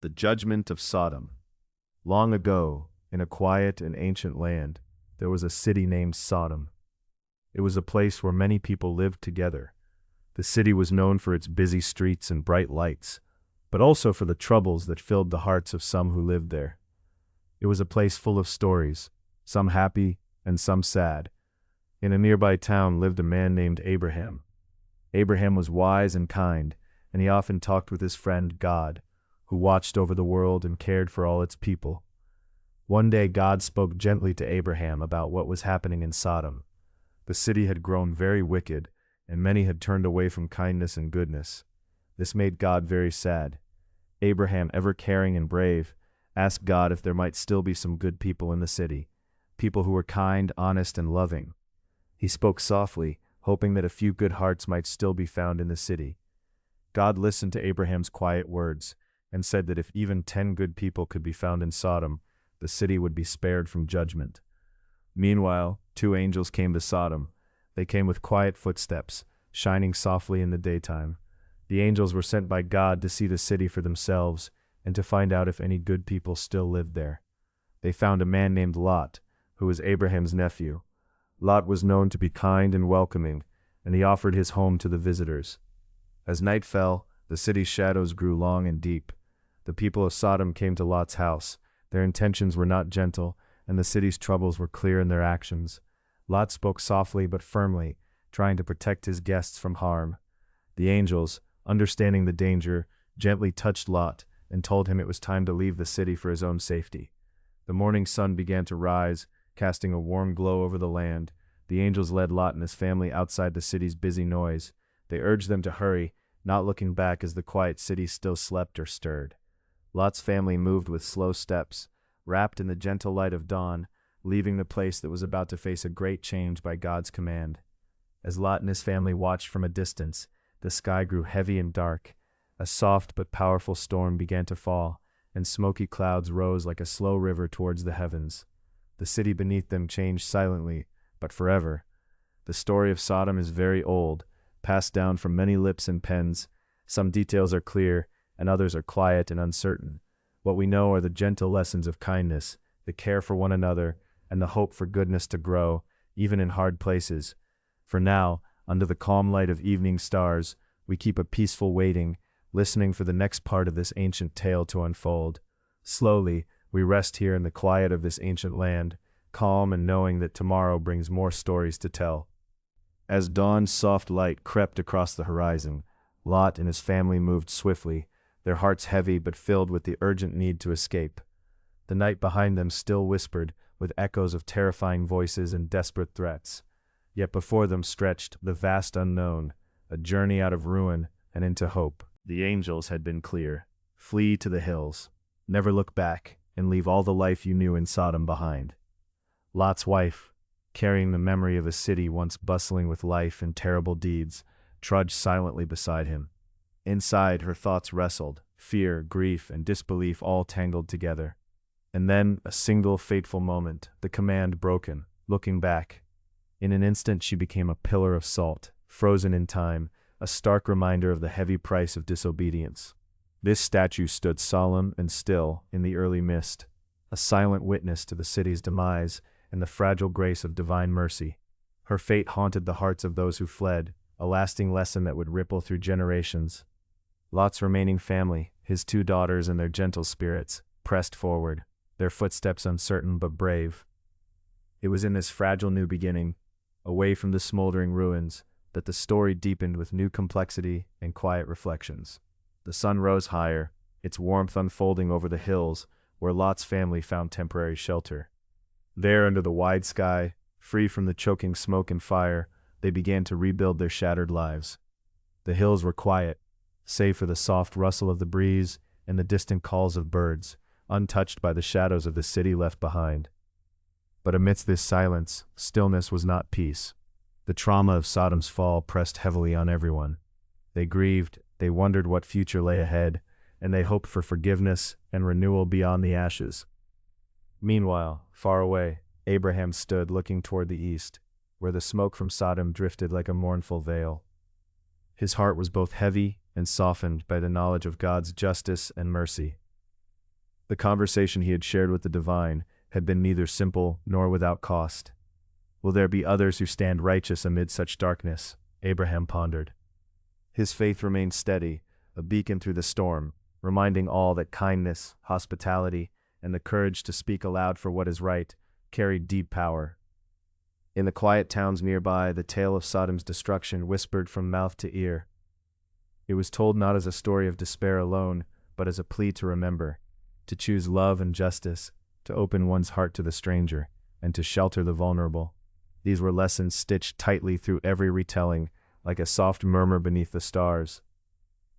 The Judgment of Sodom. Long ago, in a quiet and ancient land, there was a city named Sodom. It was a place where many people lived together. The city was known for its busy streets and bright lights, but also for the troubles that filled the hearts of some who lived there. It was a place full of stories, some happy and some sad. In a nearby town lived a man named Abraham. Abraham was wise and kind, and he often talked with his friend God, who watched over the world and cared for all its people. One day God spoke gently to Abraham about what was happening in Sodom. The city had grown very wicked, and many had turned away from kindness and goodness. This made God very sad. Abraham, ever caring and brave, asked God if there might still be some good people in the city, people who were kind, honest, and loving. He spoke softly, hoping that a few good hearts might still be found in the city. God listened to Abraham's quiet words, and said that if even 10 good people could be found in Sodom, the city would be spared from judgment. Meanwhile, 2 angels came to Sodom. They came with quiet footsteps, shining softly in the daytime. The angels were sent by God to see the city for themselves and to find out if any good people still lived there. They found a man named Lot, who was Abraham's nephew. Lot was known to be kind and welcoming, and he offered his home to the visitors. As night fell, the city's shadows grew long and deep. The people of Sodom came to Lot's house. Their intentions were not gentle, and the city's troubles were clear in their actions. Lot spoke softly but firmly, trying to protect his guests from harm. The angels, understanding the danger, gently touched Lot and told him it was time to leave the city for his own safety. The morning sun began to rise, casting a warm glow over the land. The angels led Lot and his family outside the city's busy noise. They urged them to hurry, not looking back as the quiet city still slept or stirred. Lot's family moved with slow steps, wrapped in the gentle light of dawn, leaving the place that was about to face a great change by God's command. As Lot and his family watched from a distance, the sky grew heavy and dark. A soft but powerful storm began to fall, and smoky clouds rose like a slow river towards the heavens. The city beneath them changed silently, but forever. The story of Sodom is very old, passed down from many lips and pens. Some details are clear, and others are quiet and uncertain. What we know are the gentle lessons of kindness, the care for one another, and the hope for goodness to grow, even in hard places. For now, under the calm light of evening stars, we keep a peaceful waiting, listening for the next part of this ancient tale to unfold. Slowly, we rest here in the quiet of this ancient land, calm and knowing that tomorrow brings more stories to tell. As dawn's soft light crept across the horizon, Lot and his family moved swiftly, their hearts heavy but filled with the urgent need to escape. The night behind them still whispered, with echoes of terrifying voices and desperate threats. Yet before them stretched the vast unknown, a journey out of ruin and into hope. The angels had been clear. Flee to the hills. Never look back, and leave all the life you knew in Sodom behind. Lot's wife, carrying the memory of a city once bustling with life and terrible deeds, trudged silently beside him. Inside, her thoughts wrestled, fear, grief, and disbelief all tangled together. And then, a single fateful moment, the command broken, looking back. In an instant she became a pillar of salt, frozen in time, a stark reminder of the heavy price of disobedience. This statue stood solemn and still in the early mist, a silent witness to the city's demise and the fragile grace of divine mercy. Her fate haunted the hearts of those who fled, a lasting lesson that would ripple through generations. Lot's remaining family, his 2 daughters and their gentle spirits, pressed forward, their footsteps uncertain but brave. It was in this fragile new beginning, away from the smoldering ruins, that the story deepened with new complexity and quiet reflections. The sun rose higher, its warmth unfolding over the hills where Lot's family found temporary shelter. There, under the wide sky, free from the choking smoke and fire, they began to rebuild their shattered lives. The hills were quiet, save for the soft rustle of the breeze and the distant calls of birds, untouched by the shadows of the city left behind. But amidst this silence, stillness was not peace. The trauma of Sodom's fall pressed heavily on everyone. They grieved, they wondered what future lay ahead, and they hoped for forgiveness and renewal beyond the ashes. Meanwhile, far away, Abraham stood looking toward the east, where the smoke from Sodom drifted like a mournful veil. His heart was both heavy and softened by the knowledge of God's justice and mercy. The conversation he had shared with the divine had been neither simple nor without cost. Will there be others who stand righteous amid such darkness? Abraham pondered. His faith remained steady, a beacon through the storm, reminding all that kindness, hospitality, and the courage to speak aloud for what is right carried deep power. In the quiet towns nearby, the tale of Sodom's destruction whispered from mouth to ear. It was told not as a story of despair alone, but as a plea to remember, to choose love and justice, to open one's heart to the stranger, and to shelter the vulnerable. These were lessons stitched tightly through every retelling, like a soft murmur beneath the stars.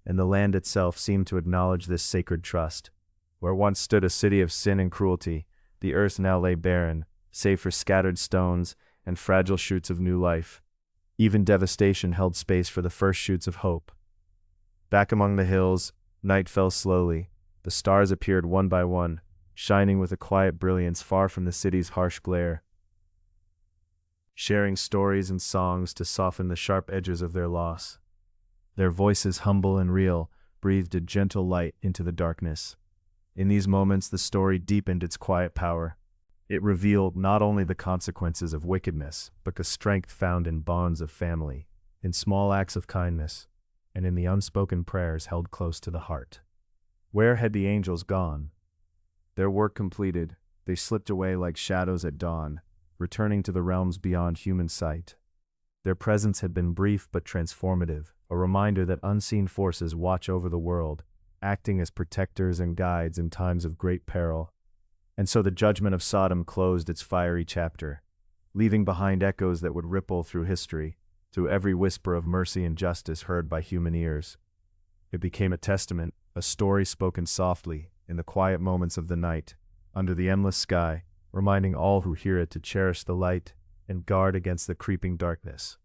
And the land itself seemed to acknowledge this sacred trust. Where once stood a city of sin and cruelty, the earth now lay barren, save for scattered stones and fragile shoots of new life. Even devastation held space for the first shoots of hope. Back among the hills, night fell slowly. The stars appeared one by one, shining with a quiet brilliance far from the city's harsh glare, sharing stories and songs to soften the sharp edges of their loss. Their voices, humble and real, breathed a gentle light into the darkness. In these moments, the story deepened its quiet power. It revealed not only the consequences of wickedness, but the strength found in bonds of family, in small acts of kindness, and in the unspoken prayers held close to the heart. Where had the angels gone? Their work completed, they slipped away like shadows at dawn, returning to the realms beyond human sight. Their presence had been brief but transformative, a reminder that unseen forces watch over the world, acting as protectors and guides in times of great peril. And so the judgment of Sodom closed its fiery chapter, leaving behind echoes that would ripple through history, through every whisper of mercy and justice heard by human ears. It became a testament, a story spoken softly, in the quiet moments of the night, under the endless sky, reminding all who hear it to cherish the light and guard against the creeping darkness.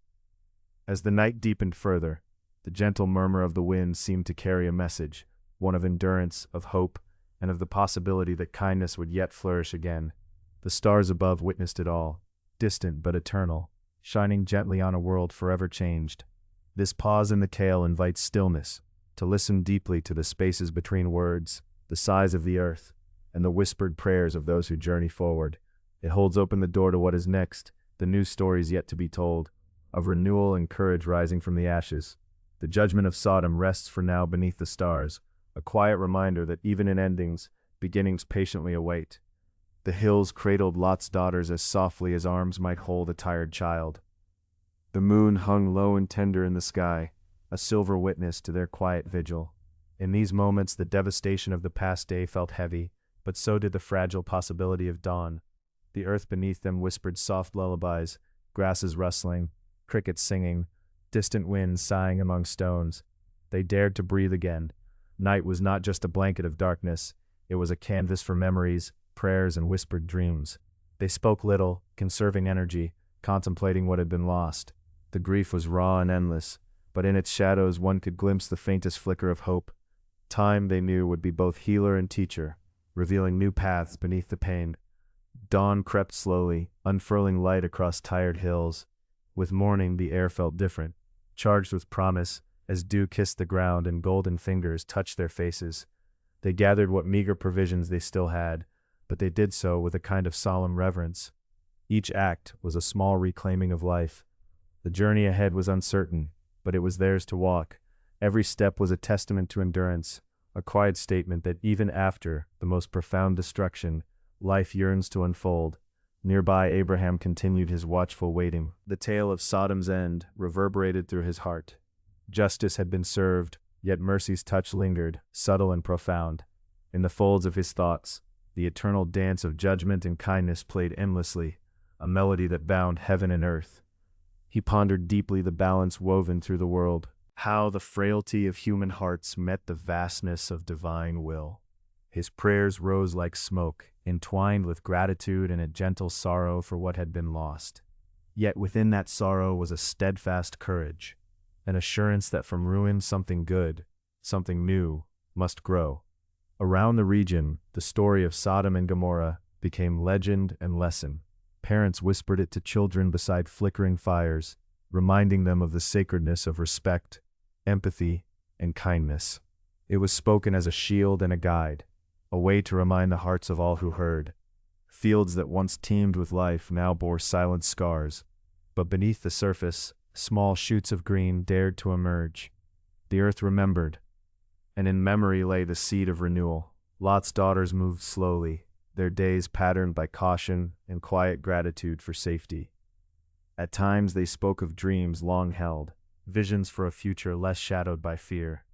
As the night deepened further, the gentle murmur of the wind seemed to carry a message, one of endurance, of hope, and of the possibility that kindness would yet flourish again. The stars above witnessed it all, distant but eternal, shining gently on a world forever changed. This pause in the tale invites stillness, to listen deeply to the spaces between words, the sighs of the earth, and the whispered prayers of those who journey forward. It holds open the door to what is next, the new stories yet to be told, of renewal and courage rising from the ashes. The judgment of Sodom rests for now beneath the stars, a quiet reminder that even in endings, beginnings patiently await. The hills cradled Lot's daughters as softly as arms might hold a tired child. The moon hung low and tender in the sky, a silver witness to their quiet vigil. In these moments, the devastation of the past day felt heavy, but so did the fragile possibility of dawn. The earth beneath them whispered soft lullabies, grasses rustling, crickets singing, distant winds sighing among stones. They dared to breathe again. Night was not just a blanket of darkness, it was a canvas for memories, prayers, and whispered dreams. They spoke little, conserving energy, contemplating what had been lost. The grief was raw and endless, but in its shadows one could glimpse the faintest flicker of hope. Time, they knew, would be both healer and teacher, revealing new paths beneath the pain. Dawn crept slowly, unfurling light across tired hills. With morning, the air felt different, charged with promise, as dew kissed the ground and golden fingers touched their faces. They gathered what meager provisions they still had, but they did so with a kind of solemn reverence. Each act was a small reclaiming of life. The journey ahead was uncertain, but it was theirs to walk. Every step was a testament to endurance, a quiet statement that even after the most profound destruction, life yearns to unfold. Nearby, Abraham continued his watchful waiting. The tale of Sodom's end reverberated through his heart. Justice had been served, yet mercy's touch lingered, subtle and profound. In the folds of his thoughts, the eternal dance of judgment and kindness played endlessly, a melody that bound heaven and earth. He pondered deeply the balance woven through the world, how the frailty of human hearts met the vastness of divine will. His prayers rose like smoke, entwined with gratitude and a gentle sorrow for what had been lost. Yet within that sorrow was a steadfast courage, an assurance that from ruin something good, something new, must grow. Around the region, the story of Sodom and Gomorrah became legend and lesson. Parents whispered it to children beside flickering fires, reminding them of the sacredness of respect, empathy, and kindness. It was spoken as a shield and a guide, a way to remind the hearts of all who heard. Fields that once teemed with life now bore silent scars, but beneath the surface, small shoots of green dared to emerge. The earth remembered, and in memory lay the seed of renewal. Lot's daughters moved slowly, their days patterned by caution and quiet gratitude for safety. At times they spoke of dreams long held, visions for a future less shadowed by fear.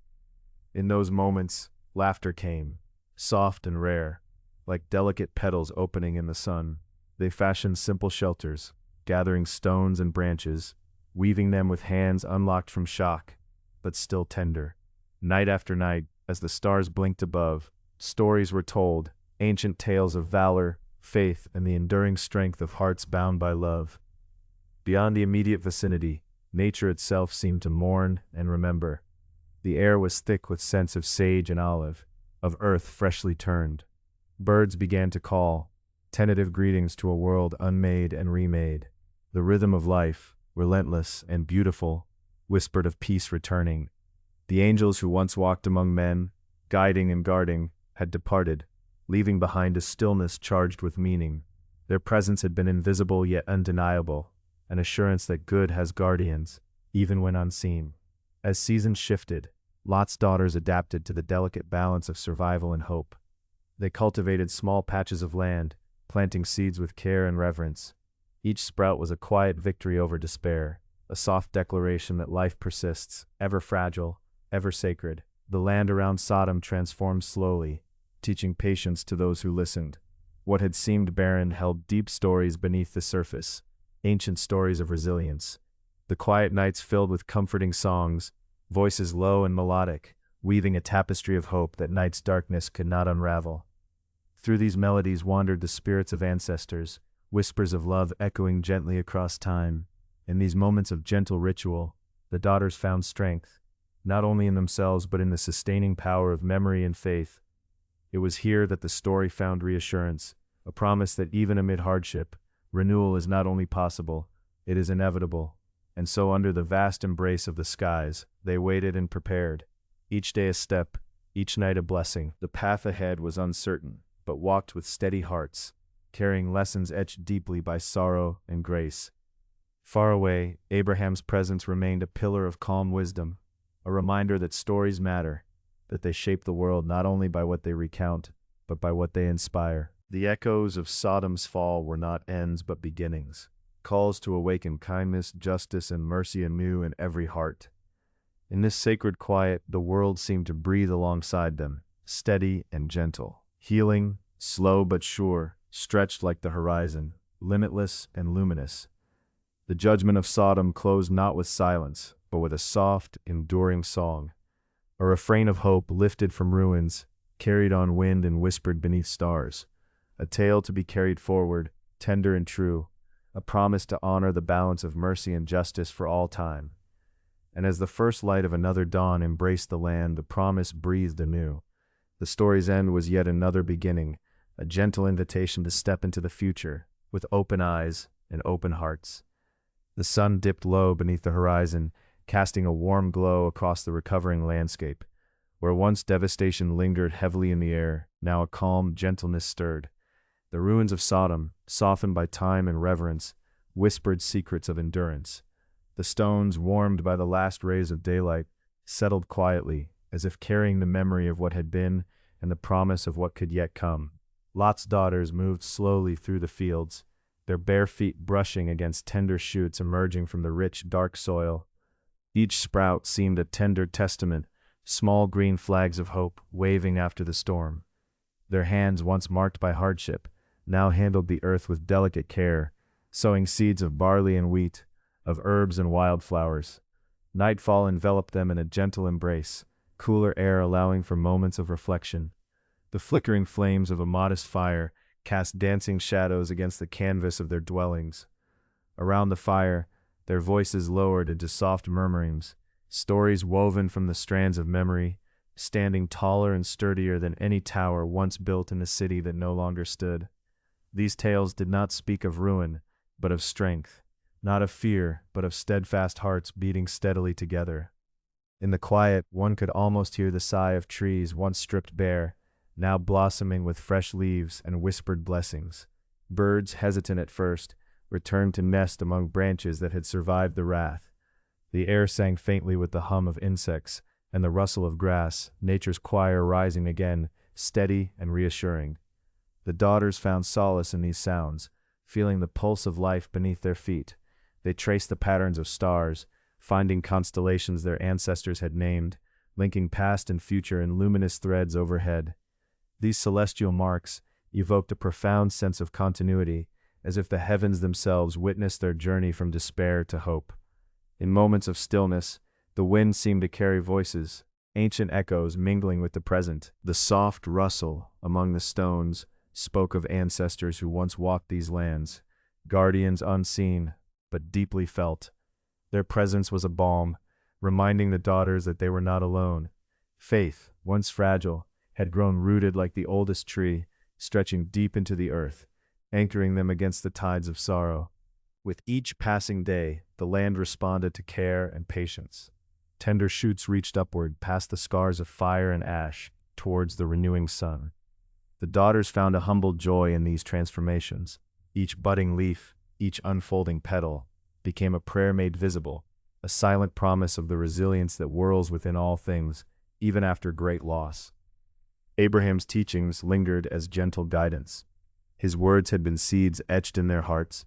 In those moments, laughter came, soft and rare, like delicate petals opening in the sun. They fashioned simple shelters, gathering stones and branches, weaving them with hands unlocked from shock, but still tender. Night after night, as the stars blinked above, stories were told, ancient tales of valor, faith, and the enduring strength of hearts bound by love. Beyond the immediate vicinity, nature itself seemed to mourn and remember. The air was thick with scents of sage and olive, of earth freshly turned. Birds began to call, tentative greetings to a world unmade and remade. The rhythm of life, relentless and beautiful, whispered of peace returning. The angels who once walked among men, guiding and guarding, had departed, leaving behind a stillness charged with meaning. Their presence had been invisible yet undeniable, an assurance that good has guardians, even when unseen. As seasons shifted, Lot's daughters adapted to the delicate balance of survival and hope. They cultivated small patches of land, planting seeds with care and reverence. Each sprout was a quiet victory over despair, a soft declaration that life persists, ever fragile, ever sacred. The land around Sodom transformed slowly, teaching patience to those who listened. What had seemed barren held deep stories beneath the surface, ancient stories of resilience. The quiet nights filled with comforting songs, voices low and melodic, weaving a tapestry of hope that night's darkness could not unravel. Through these melodies wandered the spirits of ancestors, whispers of love echoing gently across time. In these moments of gentle ritual, the daughters found strength, not only in themselves but in the sustaining power of memory and faith. It was here that the story found reassurance, a promise that even amid hardship, renewal is not only possible, it is inevitable. And so under the vast embrace of the skies, they waited and prepared. Each day a step, each night a blessing. The path ahead was uncertain, but walked with steady hearts, carrying lessons etched deeply by sorrow and grace. Far away, Abraham's presence remained a pillar of calm wisdom, a reminder that stories matter, that they shape the world not only by what they recount, but by what they inspire. The echoes of Sodom's fall were not ends but beginnings, calls to awaken kindness, justice, and mercy anew in every heart. In this sacred quiet, the world seemed to breathe alongside them, steady and gentle, healing, slow but sure, stretched like the horizon, limitless and luminous. The judgment of Sodom closed not with silence, but with a soft, enduring song, a refrain of hope lifted from ruins, carried on wind and whispered beneath stars, a tale to be carried forward, tender and true, a promise to honor the balance of mercy and justice for all time. And as the first light of another dawn embraced the land, the promise breathed anew. The story's end was yet another beginning, a gentle invitation to step into the future, with open eyes and open hearts. The sun dipped low beneath the horizon, casting a warm glow across the recovering landscape. Where once devastation lingered heavily in the air, now a calm gentleness stirred. The ruins of Sodom, softened by time and reverence, whispered secrets of endurance. The stones, warmed by the last rays of daylight, settled quietly, as if carrying the memory of what had been and the promise of what could yet come. Lot's daughters moved slowly through the fields, their bare feet brushing against tender shoots emerging from the rich, dark soil. Each sprout seemed a tender testament, small green flags of hope waving after the storm. Their hands, once marked by hardship, now handled the earth with delicate care, sowing seeds of barley and wheat, of herbs and wildflowers. Nightfall enveloped them in a gentle embrace, cooler air allowing for moments of reflection. The flickering flames of a modest fire cast dancing shadows against the canvas of their dwellings. Around the fire, their voices lowered into soft murmurings, stories woven from the strands of memory, standing taller and sturdier than any tower once built in a city that no longer stood. These tales did not speak of ruin, but of strength, not of fear, but of steadfast hearts beating steadily together. In the quiet, one could almost hear the sigh of trees once stripped bare, now blossoming with fresh leaves and whispered blessings. Birds, hesitant at first, returned to nest among branches that had survived the wrath. The air sang faintly with the hum of insects and the rustle of grass, nature's choir rising again, steady and reassuring. The daughters found solace in these sounds, feeling the pulse of life beneath their feet. They traced the patterns of stars, finding constellations their ancestors had named, linking past and future in luminous threads overhead. These celestial marks evoked a profound sense of continuity, as if the heavens themselves witnessed their journey from despair to hope. In moments of stillness, the wind seemed to carry voices, ancient echoes mingling with the present. The soft rustle among the stones spoke of ancestors who once walked these lands, guardians unseen, but deeply felt. Their presence was a balm, reminding the daughters that they were not alone. Faith, once fragile, had grown rooted like the oldest tree, stretching deep into the earth, anchoring them against the tides of sorrow. With each passing day, the land responded to care and patience. Tender shoots reached upward, past the scars of fire and ash, towards the renewing sun. The daughters found a humble joy in these transformations. Each budding leaf, each unfolding petal, became a prayer made visible, a silent promise of the resilience that whirls within all things, even after great loss. Abraham's teachings lingered as gentle guidance. His words had been seeds etched in their hearts.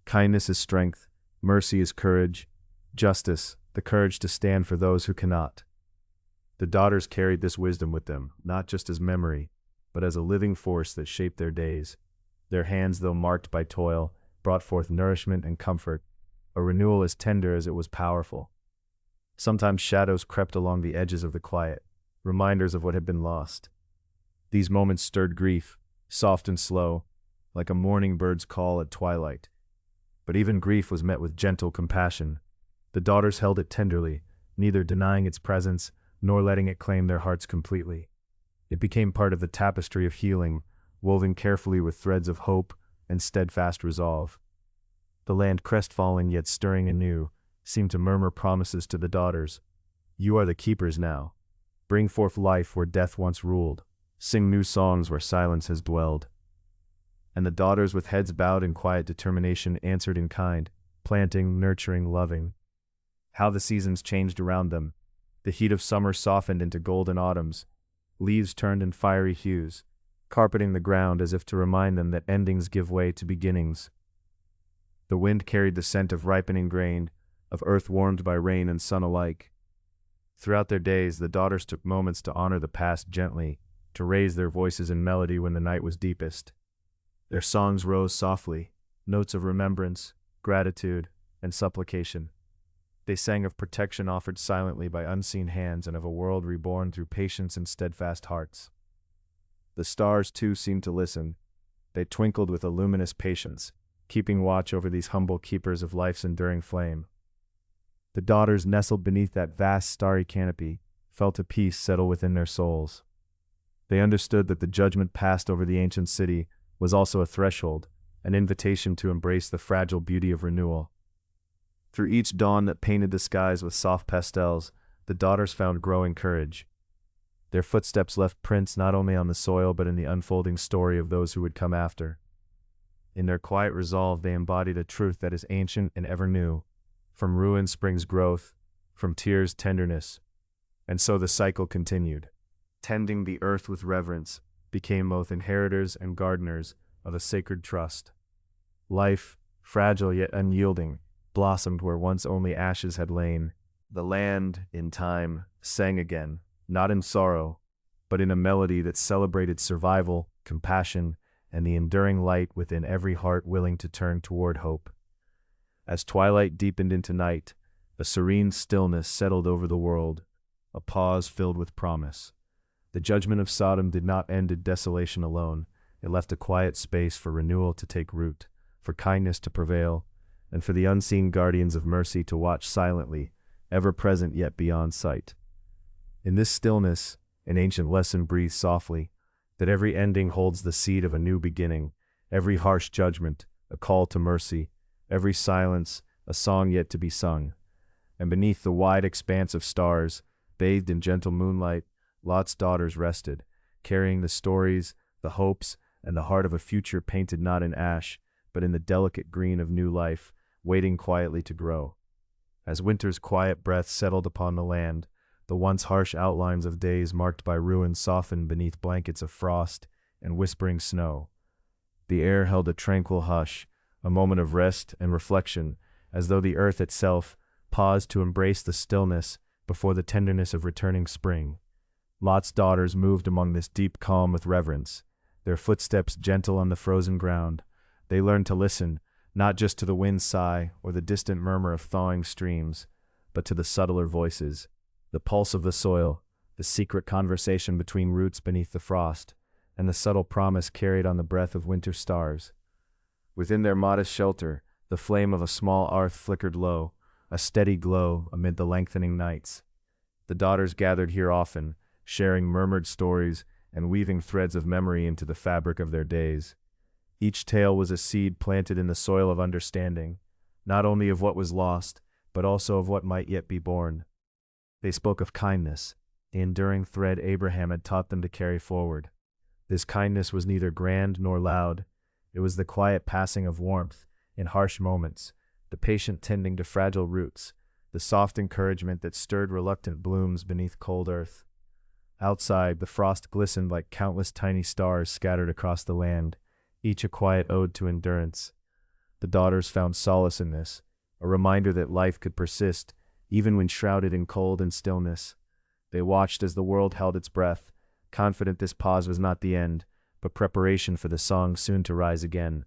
Kindness is strength, mercy is courage, justice, the courage to stand for those who cannot. The daughters carried this wisdom with them, not just as memory, but as a living force that shaped their days. Their hands, though marked by toil, brought forth nourishment and comfort, a renewal as tender as it was powerful. Sometimes shadows crept along the edges of the quiet, reminders of what had been lost. These moments stirred grief, soft and slow, like a mourning bird's call at twilight. But even grief was met with gentle compassion. The daughters held it tenderly, neither denying its presence nor letting it claim their hearts completely. It became part of the tapestry of healing, woven carefully with threads of hope and steadfast resolve. The land, crestfallen yet stirring anew, seemed to murmur promises to the daughters. You are the keepers now. Bring forth life where death once ruled. Sing new songs where silence has dwelled. And the daughters, with heads bowed in quiet determination, answered in kind, planting, nurturing, loving. How the seasons changed around them. The heat of summer softened into golden autumns. Leaves turned in fiery hues, carpeting the ground as if to remind them that endings give way to beginnings. The wind carried the scent of ripening grain, of earth warmed by rain and sun alike. Throughout their days, the daughters took moments to honor the past gently, to raise their voices in melody when the night was deepest. Their songs rose softly, notes of remembrance, gratitude, and supplication. They sang of protection offered silently by unseen hands and of a world reborn through patience and steadfast hearts. The stars, too, seemed to listen. They twinkled with a luminous patience, keeping watch over these humble keepers of life's enduring flame. The daughters, nestled beneath that vast starry canopy, felt a peace settle within their souls. They understood that the judgment passed over the ancient city was also a threshold, an invitation to embrace the fragile beauty of renewal. Through each dawn that painted the skies with soft pastels, the daughters found growing courage. Their footsteps left prints not only on the soil but in the unfolding story of those who would come after. In their quiet resolve, they embodied a truth that is ancient and ever new. From ruin springs growth, from tears tenderness. And so the cycle continued. Tending the earth with reverence, became both inheritors and gardeners of a sacred trust. Life, fragile yet unyielding, blossomed where once only ashes had lain. The land, in time, sang again, not in sorrow, but in a melody that celebrated survival, compassion, and the enduring light within every heart willing to turn toward hope. As twilight deepened into night, a serene stillness settled over the world, a pause filled with promise. The judgment of Sodom did not end in desolation alone. It left a quiet space for renewal to take root, for kindness to prevail, and for the unseen guardians of mercy to watch silently, ever present yet beyond sight. In this stillness, an ancient lesson breathes softly, that every ending holds the seed of a new beginning, every harsh judgment, a call to mercy, every silence, a song yet to be sung. And beneath the wide expanse of stars, bathed in gentle moonlight, Lot's daughters rested, carrying the stories, the hopes, and the heart of a future painted not in ash, but in the delicate green of new life, waiting quietly to grow. As winter's quiet breath settled upon the land, the once harsh outlines of days marked by ruin softened beneath blankets of frost and whispering snow. The air held a tranquil hush, a moment of rest and reflection, as though the earth itself paused to embrace the stillness before the tenderness of returning spring. Lot's daughters moved among this deep calm with reverence, their footsteps gentle on the frozen ground. They learned to listen, not just to the wind's sigh or the distant murmur of thawing streams, but to the subtler voices, the pulse of the soil, the secret conversation between roots beneath the frost, and the subtle promise carried on the breath of winter stars. Within their modest shelter, the flame of a small hearth flickered low, a steady glow amid the lengthening nights. The daughters gathered here often, sharing murmured stories and weaving threads of memory into the fabric of their days. Each tale was a seed planted in the soil of understanding, not only of what was lost, but also of what might yet be born. They spoke of kindness, the enduring thread Abraham had taught them to carry forward. This kindness was neither grand nor loud. It was the quiet passing of warmth in harsh moments, the patient tending to fragile roots, the soft encouragement that stirred reluctant blooms beneath cold earth. Outside, the frost glistened like countless tiny stars scattered across the land, each a quiet ode to endurance. The daughters found solace in this, a reminder that life could persist, even when shrouded in cold and stillness. They watched as the world held its breath, confident this pause was not the end, but preparation for the song soon to rise again.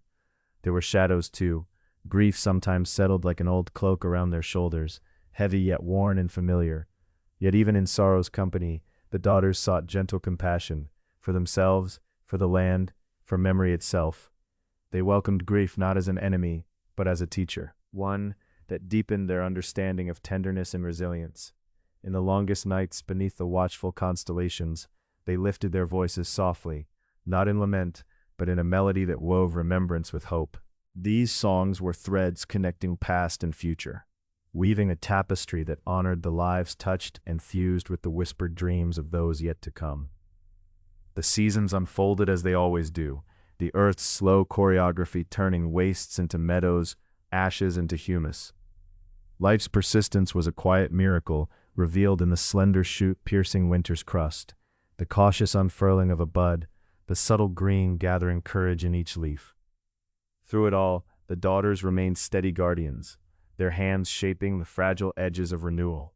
There were shadows too. Grief sometimes settled like an old cloak around their shoulders, heavy yet worn and familiar. Yet even in sorrow's company, the daughters sought gentle compassion, for themselves, for the land, for memory itself. They welcomed grief not as an enemy, but as a teacher, one that deepened their understanding of tenderness and resilience. In the longest nights beneath the watchful constellations, they lifted their voices softly, not in lament, but in a melody that wove remembrance with hope. These songs were threads connecting past and future, weaving a tapestry that honored the lives touched and fused with the whispered dreams of those yet to come. The seasons unfolded as they always do, the earth's slow choreography turning wastes into meadows, ashes into humus. Life's persistence was a quiet miracle revealed in the slender shoot piercing winter's crust, the cautious unfurling of a bud, the subtle green gathering courage in each leaf. Through it all, the daughters remained steady guardians, their hands shaping the fragile edges of renewal.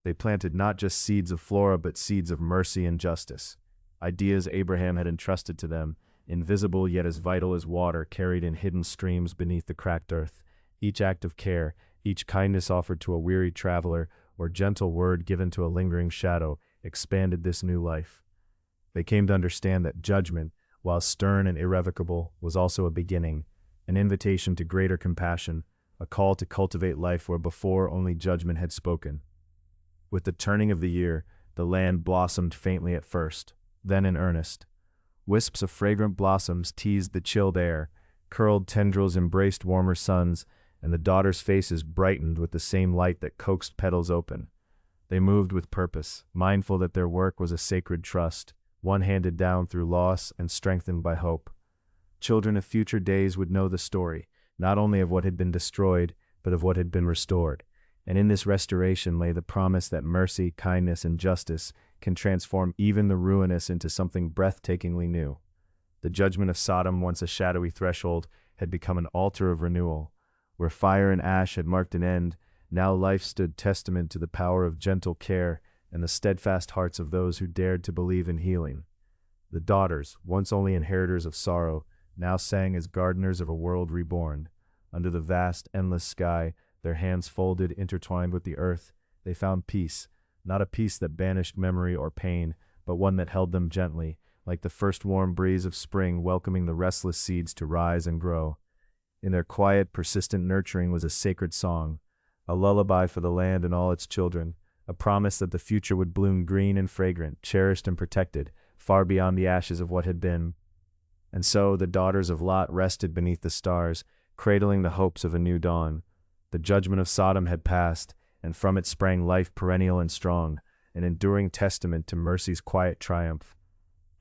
They planted not just seeds of flora but seeds of mercy and justice, ideas Abraham had entrusted to them, invisible yet as vital as water carried in hidden streams beneath the cracked earth. Each act of care, each kindness offered to a weary traveler, or gentle word given to a lingering shadow, expanded this new life. They came to understand that judgment, while stern and irrevocable, was also a beginning, an invitation to greater compassion, a call to cultivate life where before only judgment had spoken. With the turning of the year, the land blossomed faintly at first, then in earnest. Wisps of fragrant blossoms teased the chilled air, curled tendrils embraced warmer suns, and the daughters' faces brightened with the same light that coaxed petals open. They moved with purpose, mindful that their work was a sacred trust, one handed down through loss and strengthened by hope. Children of future days would know the story, not only of what had been destroyed, but of what had been restored. And in this restoration lay the promise that mercy, kindness, and justice can transform even the ruinous into something breathtakingly new. The judgment of Sodom, once a shadowy threshold, had become an altar of renewal. Where fire and ash had marked an end, now life stood testament to the power of gentle care and the steadfast hearts of those who dared to believe in healing. The daughters, once only inheritors of sorrow, now sang as gardeners of a world reborn. Under the vast, endless sky, their hands folded, intertwined with the earth, they found peace, not a peace that banished memory or pain, but one that held them gently, like the first warm breeze of spring welcoming the restless seeds to rise and grow. In their quiet, persistent nurturing was a sacred song, a lullaby for the land and all its children, a promise that the future would bloom green and fragrant, cherished and protected, far beyond the ashes of what had been. And so the daughters of Lot rested beneath the stars, cradling the hopes of a new dawn. The judgment of Sodom had passed, and from it sprang life perennial and strong, an enduring testament to mercy's quiet triumph.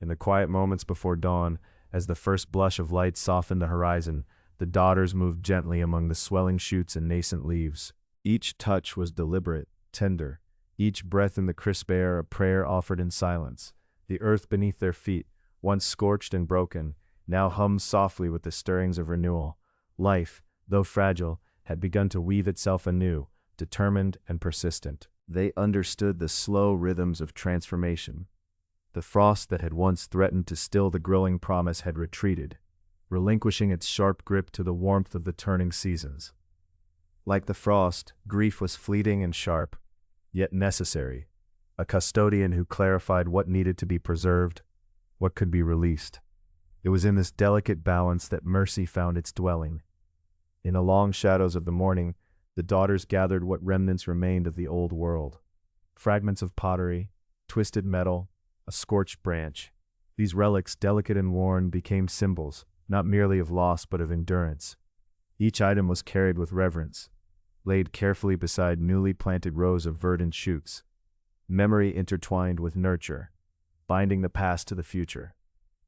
In the quiet moments before dawn, as the first blush of light softened the horizon, the daughters moved gently among the swelling shoots and nascent leaves. Each touch was deliberate, tender, each breath in the crisp air a prayer offered in silence. The earth beneath their feet, once scorched and broken, now hummed softly with the stirrings of renewal. Life, though fragile, had begun to weave itself anew, determined and persistent. They understood the slow rhythms of transformation. The frost that had once threatened to still the growing promise had retreated, relinquishing its sharp grip to the warmth of the turning seasons. Like the frost, grief was fleeting and sharp, yet necessary, a custodian who clarified what needed to be preserved, what could be released. It was in this delicate balance that mercy found its dwelling. In the long shadows of the morning, the daughters gathered what remnants remained of the old world. Fragments of pottery, twisted metal, a scorched branch. These relics, delicate and worn, became symbols, not merely of loss but of endurance. Each item was carried with reverence, laid carefully beside newly planted rows of verdant shoots. Memory intertwined with nurture, binding the past to the future.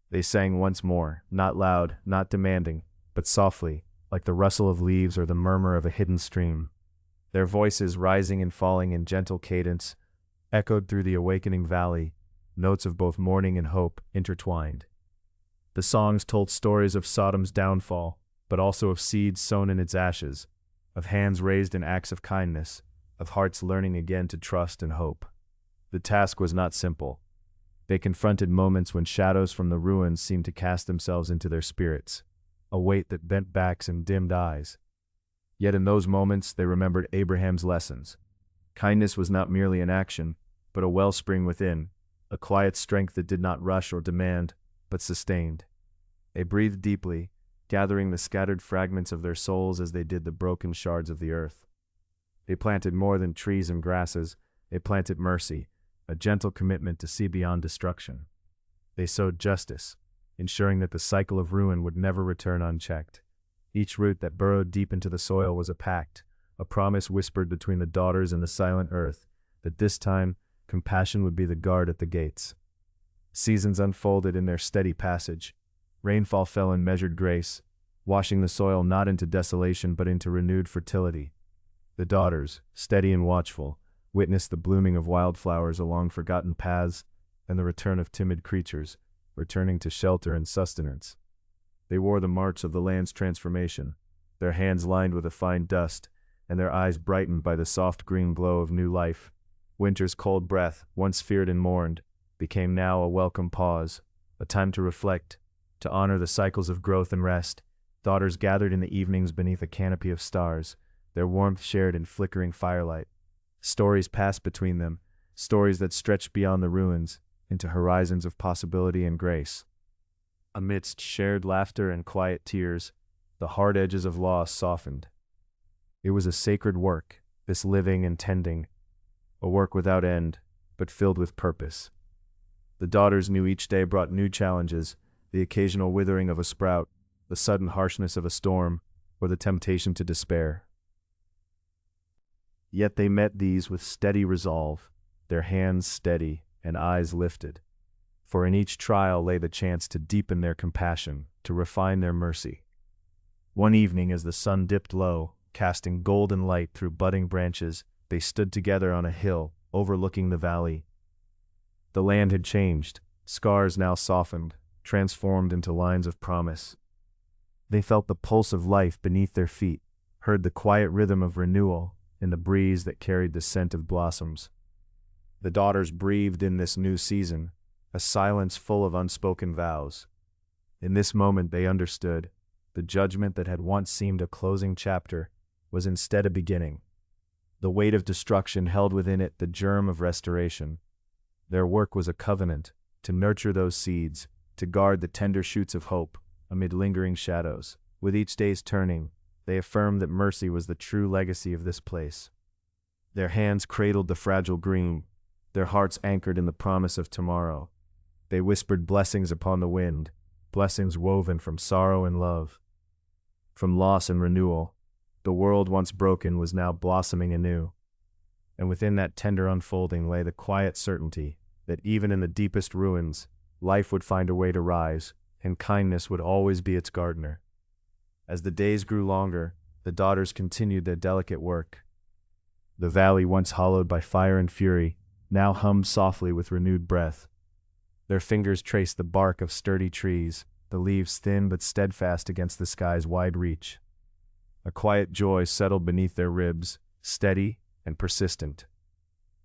They sang once more, not loud, not demanding, but softly, like the rustle of leaves or the murmur of a hidden stream. Their voices, rising and falling in gentle cadence, echoed through the awakening valley, notes of both mourning and hope intertwined. The songs told stories of Sodom's downfall, but also of seeds sown in its ashes, of hands raised in acts of kindness, of hearts learning again to trust and hope. The task was not simple. They confronted moments when shadows from the ruins seemed to cast themselves into their spirits, a weight that bent backs and dimmed eyes. Yet in those moments they remembered Abraham's lessons. Kindness was not merely an action, but a wellspring within, a quiet strength that did not rush or demand, but sustained. They breathed deeply, gathering the scattered fragments of their souls as they did the broken shards of the earth. They planted more than trees and grasses, they planted mercy, a gentle commitment to see beyond destruction. They sowed justice, ensuring that the cycle of ruin would never return unchecked. Each root that burrowed deep into the soil was a pact, a promise whispered between the daughters and the silent earth, that this time compassion would be the guard at the gates. Seasons unfolded in their steady passage. Rainfall fell in measured grace, washing the soil not into desolation but into renewed fertility. The daughters, steady and watchful, witnessed the blooming of wildflowers along forgotten paths and the return of timid creatures, returning to shelter and sustenance. They wore the marks of the land's transformation, their hands lined with a fine dust, and their eyes brightened by the soft green glow of new life. Winter's cold breath, once feared and mourned, became now a welcome pause, a time to reflect, to honor the cycles of growth and rest. Daughters gathered in the evenings beneath a canopy of stars, their warmth shared in flickering firelight. Stories passed between them, stories that stretched beyond the ruins, into horizons of possibility and grace. Amidst shared laughter and quiet tears, the hard edges of loss softened. It was a sacred work, this living and tending, a work without end, but filled with purpose. The daughters knew each day brought new challenges, the occasional withering of a sprout, the sudden harshness of a storm, or the temptation to despair. Yet they met these with steady resolve, their hands steady and eyes lifted. For in each trial lay the chance to deepen their compassion, to refine their mercy. One evening as the sun dipped low, casting golden light through budding branches, they stood together on a hill, overlooking the valley. The land had changed, scars now softened, transformed into lines of promise. They felt the pulse of life beneath their feet, heard the quiet rhythm of renewal in the breeze that carried the scent of blossoms. The daughters breathed in this new season, a silence full of unspoken vows. In this moment they understood, the judgment that had once seemed a closing chapter was instead a beginning. The weight of destruction held within it the germ of restoration. Their work was a covenant, to nurture those seeds, to guard the tender shoots of hope amid lingering shadows. With each day's turning, they affirmed that mercy was the true legacy of this place. Their hands cradled the fragile green, their hearts anchored in the promise of tomorrow. They whispered blessings upon the wind, blessings woven from sorrow and love. From loss and renewal, the world once broken was now blossoming anew. And within that tender unfolding lay the quiet certainty that even in the deepest ruins Life would find a way to rise, and kindness would always be its gardener. As the days grew longer, the daughters continued their delicate work. The valley, once hollowed by fire and fury, now hummed softly with renewed breath. Their fingers traced the bark of sturdy trees, the leaves thin but steadfast against the sky's wide reach. A quiet joy settled beneath their ribs, steady and persistent.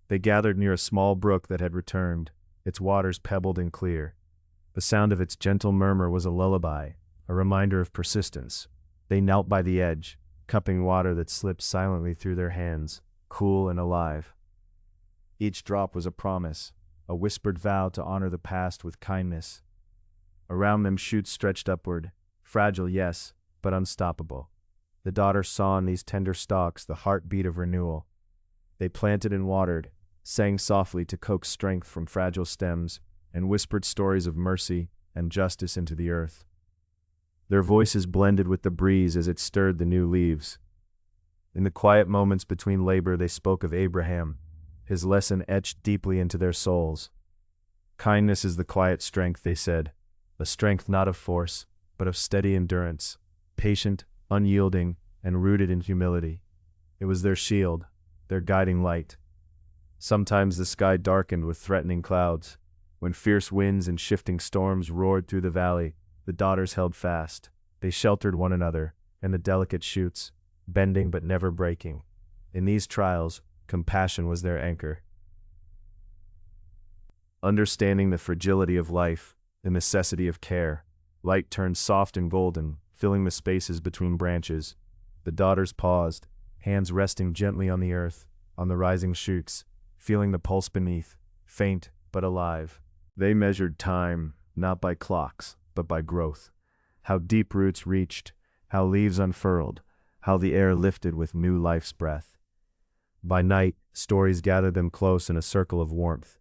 They gathered near a small brook that had returned, its waters pebbled and clear. The sound of its gentle murmur was a lullaby, a reminder of persistence. They knelt by the edge, cupping water that slipped silently through their hands, cool and alive. Each drop was a promise, a whispered vow to honor the past with kindness. Around them shoots stretched upward, fragile, yes, but unstoppable. The daughters saw in these tender stalks the heartbeat of renewal. They planted and watered, sang softly to coax strength from fragile stems, and whispered stories of mercy and justice into the earth. Their voices blended with the breeze as it stirred the new leaves. In the quiet moments between labor, they spoke of Abraham, his lesson etched deeply into their souls. Kindness is the quiet strength, they said, a strength not of force, but of steady endurance, patient, unyielding, and rooted in humility. It was their shield, their guiding light. Sometimes the sky darkened with threatening clouds. When fierce winds and shifting storms roared through the valley, the daughters held fast. They sheltered one another and the delicate shoots, bending but never breaking. In these trials, compassion was their anchor. Understanding the fragility of life, the necessity of care, light turned soft and golden, filling the spaces between branches. The daughters paused, hands resting gently on the earth, on the rising shoots, feeling the pulse beneath, faint but alive. They measured time, not by clocks, but by growth. How deep roots reached, how leaves unfurled, how the air lifted with new life's breath. By night, stories gathered them close in a circle of warmth.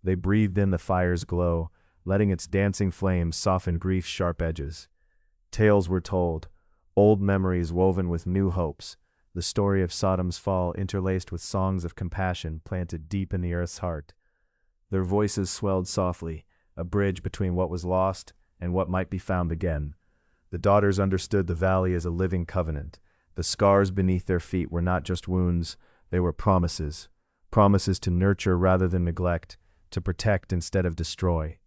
They breathed in the fire's glow, letting its dancing flames soften grief's sharp edges. Tales were told, old memories woven with new hopes, the story of Sodom's fall interlaced with songs of compassion planted deep in the earth's heart. Their voices swelled softly, a bridge between what was lost and what might be found again. The daughters understood the valley as a living covenant. The scars beneath their feet were not just wounds, they were promises. Promises to nurture rather than neglect, to protect instead of destroy.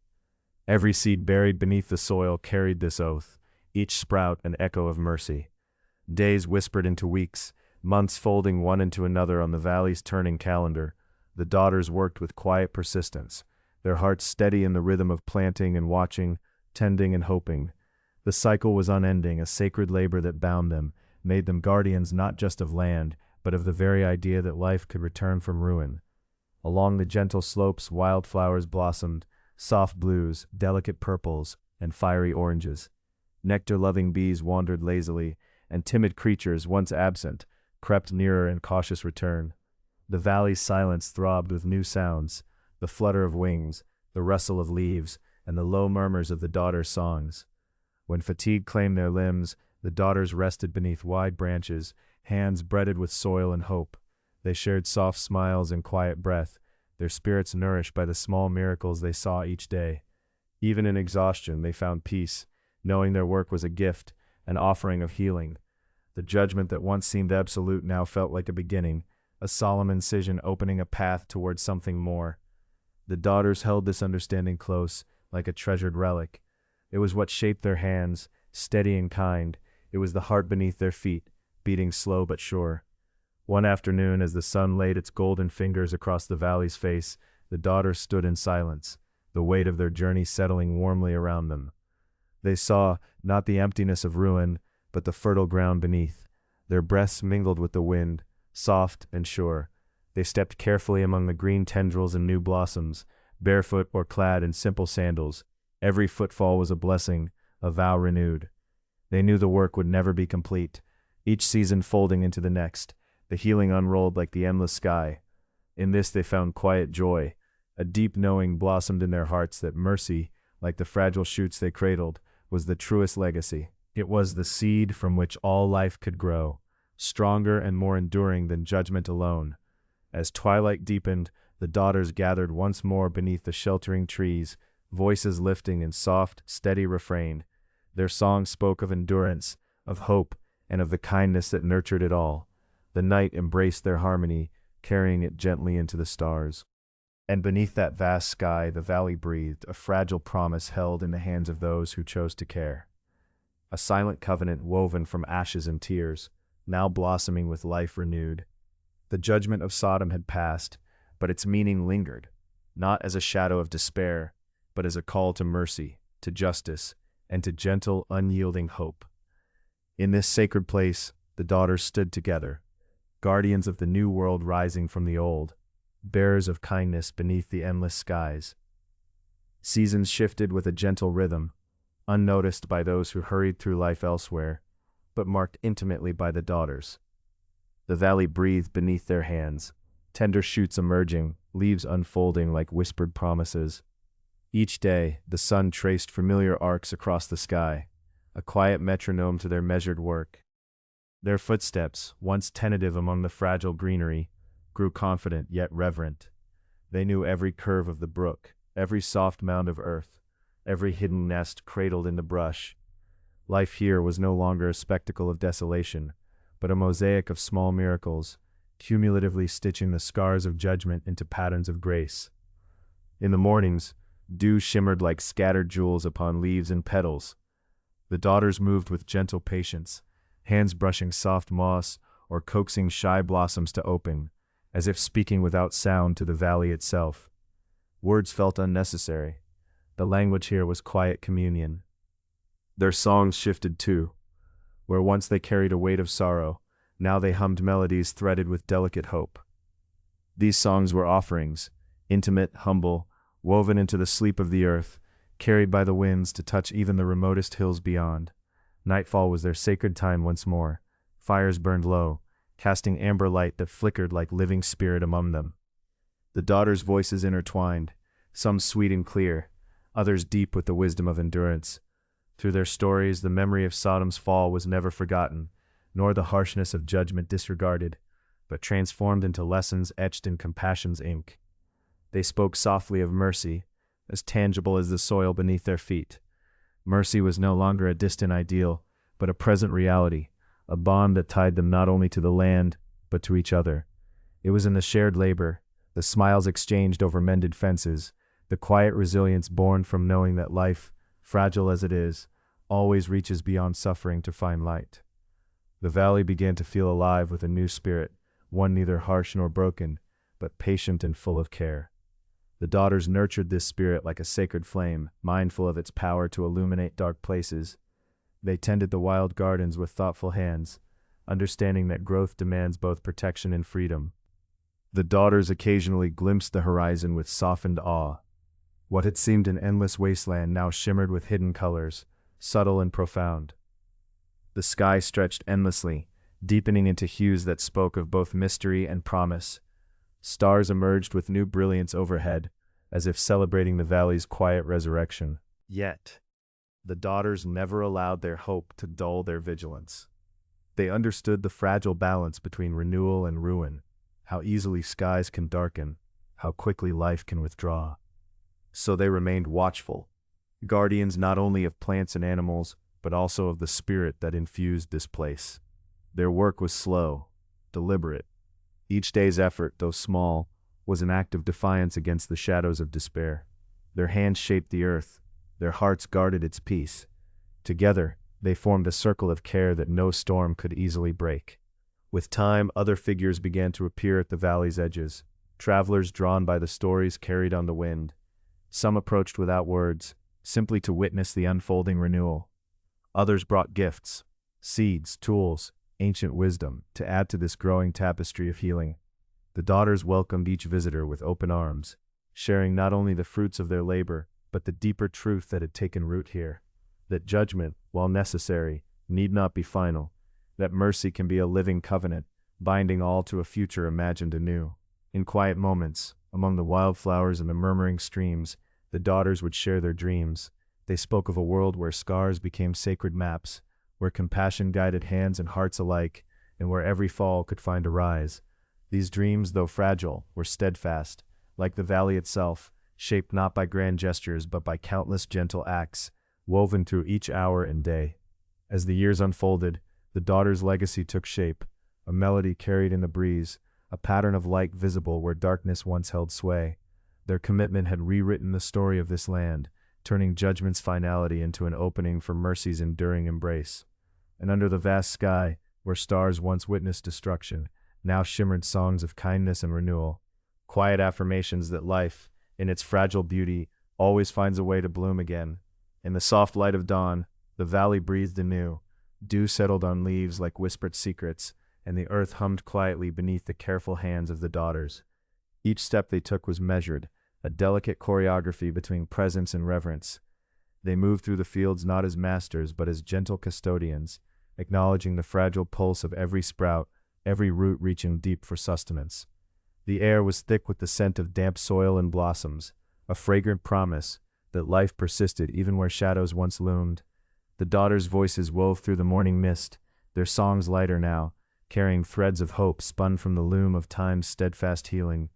Every seed buried beneath the soil carried this oath, each sprout an echo of mercy. Days whispered into weeks, months folding one into another on the valley's turning calendar. The daughters worked with quiet persistence, their hearts steady in the rhythm of planting and watching, tending and hoping. The cycle was unending, a sacred labor that bound them, made them guardians not just of land, but of the very idea that life could return from ruin. Along the gentle slopes, wildflowers blossomed, soft blues, delicate purples, and fiery oranges. Nectar-loving bees wandered lazily, and timid creatures, once absent, crept nearer in cautious return. The valley's silence throbbed with new sounds, the flutter of wings, the rustle of leaves, and the low murmurs of the daughters' songs. When fatigue claimed their limbs, the daughters rested beneath wide branches, hands breaded with soil and hope. They shared soft smiles and quiet breath, their spirits nourished by the small miracles they saw each day. Even in exhaustion, they found peace, knowing their work was a gift, an offering of healing. The judgment that once seemed absolute now felt like a beginning, a solemn incision opening a path towards something more. The daughters held this understanding close, like a treasured relic. It was what shaped their hands, steady and kind. It was the heart beneath their feet, beating slow but sure. One afternoon, as the sun laid its golden fingers across the valley's face, the daughters stood in silence, the weight of their journey settling warmly around them. They saw, not the emptiness of ruin, but the fertile ground beneath. Their breaths mingled with the wind, soft and sure. They stepped carefully among the green tendrils and new blossoms, barefoot or clad in simple sandals. Every footfall was a blessing, a vow renewed. They knew the work would never be complete, each season folding into the next. The healing unrolled like the endless sky. In this they found quiet joy. A deep knowing blossomed in their hearts that mercy, like the fragile shoots they cradled, was the truest legacy. It was the seed from which all life could grow, stronger and more enduring than judgment alone. As twilight deepened, the daughters gathered once more beneath the sheltering trees, voices lifting in soft, steady refrain. Their song spoke of endurance, of hope, and of the kindness that nurtured it all. The night embraced their harmony, carrying it gently into the stars. And beneath that vast sky, the valley breathed, a fragile promise held in the hands of those who chose to care. A silent covenant woven from ashes and tears, now blossoming with life renewed. The judgment of Sodom had passed, but its meaning lingered, not as a shadow of despair, but as a call to mercy, to justice, and to gentle, unyielding hope. In this sacred place, the daughters stood together, guardians of the new world rising from the old, bearers of kindness beneath the endless skies. Seasons shifted with a gentle rhythm, unnoticed by those who hurried through life elsewhere, but marked intimately by the daughters. The valley breathed beneath their hands, tender shoots emerging, leaves unfolding like whispered promises. Each day, the sun traced familiar arcs across the sky, a quiet metronome to their measured work. Their footsteps, once tentative among the fragile greenery, grew confident yet reverent. They knew every curve of the brook, every soft mound of earth, every hidden nest cradled in the brush. Life here was no longer a spectacle of desolation, but a mosaic of small miracles, cumulatively stitching the scars of judgment into patterns of grace. In the mornings, dew shimmered like scattered jewels upon leaves and petals. The daughters moved with gentle patience, hands brushing soft moss or coaxing shy blossoms to open, as if speaking without sound to the valley itself. Words felt unnecessary. The language here was quiet communion. Their songs shifted too. Where once they carried a weight of sorrow, now they hummed melodies threaded with delicate hope. These songs were offerings, intimate, humble, woven into the sleep of the earth, carried by the winds to touch even the remotest hills beyond. Nightfall was their sacred time once more. Fires burned low, casting amber light that flickered like living spirit among them. The daughters' voices intertwined, some sweet and clear, others deep with the wisdom of endurance. Through their stories, the memory of Sodom's fall was never forgotten, nor the harshness of judgment disregarded, but transformed into lessons etched in compassion's ink. They spoke softly of mercy, as tangible as the soil beneath their feet. Mercy was no longer a distant ideal, but a present reality, a bond that tied them not only to the land, but to each other. It was in the shared labor, the smiles exchanged over mended fences, the quiet resilience born from knowing that life, fragile as it is, always reaches beyond suffering to find light. The valley began to feel alive with a new spirit, one neither harsh nor broken, but patient and full of care. The daughters nurtured this spirit like a sacred flame, mindful of its power to illuminate dark places. They tended the wild gardens with thoughtful hands, understanding that growth demands both protection and freedom. The daughters occasionally glimpsed the horizon with softened awe. What had seemed an endless wasteland now shimmered with hidden colors, subtle and profound. The sky stretched endlessly, deepening into hues that spoke of both mystery and promise. Stars emerged with new brilliance overhead, as if celebrating the valley's quiet resurrection. Yet, the daughters never allowed their hope to dull their vigilance. They understood the fragile balance between renewal and ruin, how easily skies can darken, how quickly life can withdraw. So they remained watchful, guardians not only of plants and animals, but also of the spirit that infused this place. Their work was slow, deliberate. Each day's effort, though small, was an act of defiance against the shadows of despair. Their hands shaped the earth, their hearts guarded its peace. Together, they formed a circle of care that no storm could easily break. With time, other figures began to appear at the valley's edges, travelers drawn by the stories carried on the wind. Some approached without words, simply to witness the unfolding renewal. Others brought gifts, seeds, tools, ancient wisdom, to add to this growing tapestry of healing. The daughters welcomed each visitor with open arms, sharing not only the fruits of their labor, but the deeper truth that had taken root here. That judgment, while necessary, need not be final. That mercy can be a living covenant, binding all to a future imagined anew. In quiet moments, among the wildflowers and the murmuring streams, the daughters would share their dreams. They spoke of a world where scars became sacred maps, where compassion guided hands and hearts alike, and where every fall could find a rise. These dreams, though fragile, were steadfast, like the valley itself, shaped not by grand gestures but by countless gentle acts, woven through each hour and day. As the years unfolded, the daughter's legacy took shape, a melody carried in the breeze, a pattern of light visible where darkness once held sway. Their commitment had rewritten the story of this land, turning judgment's finality into an opening for mercy's enduring embrace. And under the vast sky, where stars once witnessed destruction, now shimmered songs of kindness and renewal, quiet affirmations that life, in its fragile beauty, always finds a way to bloom again. In the soft light of dawn, the valley breathed anew. Dew settled on leaves like whispered secrets, and the earth hummed quietly beneath the careful hands of the daughters. Each step they took was measured, a delicate choreography between presence and reverence. They moved through the fields not as masters but as gentle custodians, acknowledging the fragile pulse of every sprout, every root reaching deep for sustenance. The air was thick with the scent of damp soil and blossoms, a fragrant promise that life persisted even where shadows once loomed. The daughters' voices wove through the morning mist, their songs lighter now, carrying threads of hope spun from the loom of time's steadfast healing.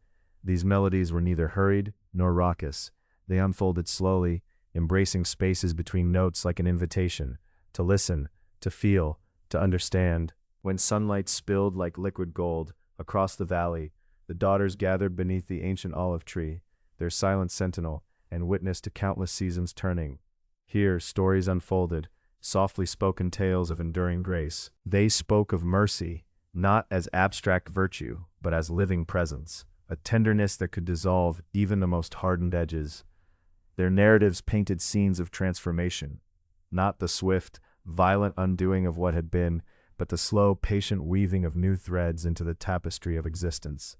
These melodies were neither hurried nor raucous. They unfolded slowly, embracing spaces between notes like an invitation to listen, to feel, to understand. When sunlight spilled like liquid gold across the valley, the daughters gathered beneath the ancient olive tree, their silent sentinel, and witnessed to countless seasons turning. Here, stories unfolded, softly spoken tales of enduring grace. They spoke of mercy, not as abstract virtue, but as living presence, a tenderness that could dissolve even the most hardened edges. Their narratives painted scenes of transformation, not the swift, violent undoing of what had been, but the slow, patient weaving of new threads into the tapestry of existence.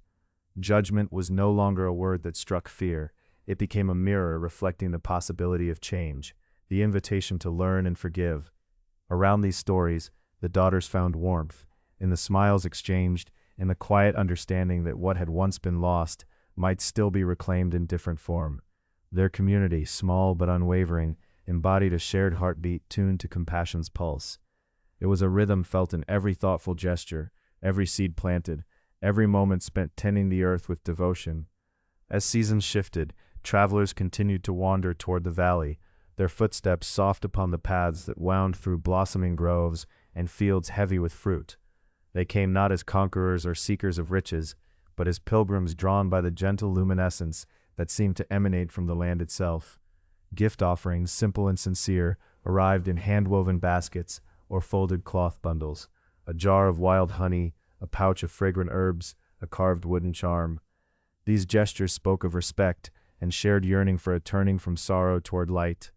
Judgment was no longer a word that struck fear. It became a mirror reflecting the possibility of change, the invitation to learn and forgive. Around these stories, the daughters found warmth, in the smiles exchanged, in the quiet understanding that what had once been lost might still be reclaimed in different form. Their community, small but unwavering, embodied a shared heartbeat tuned to compassion's pulse. It was a rhythm felt in every thoughtful gesture, every seed planted, every moment spent tending the earth with devotion. As seasons shifted, travelers continued to wander toward the valley, their footsteps soft upon the paths that wound through blossoming groves and fields heavy with fruit. They came not as conquerors or seekers of riches, but as pilgrims drawn by the gentle luminescence that seemed to emanate from the land itself. Gift offerings, simple and sincere, arrived in hand-woven baskets or folded cloth bundles, a jar of wild honey, a pouch of fragrant herbs, a carved wooden charm. These gestures spoke of respect and shared yearning for a turning from sorrow toward light.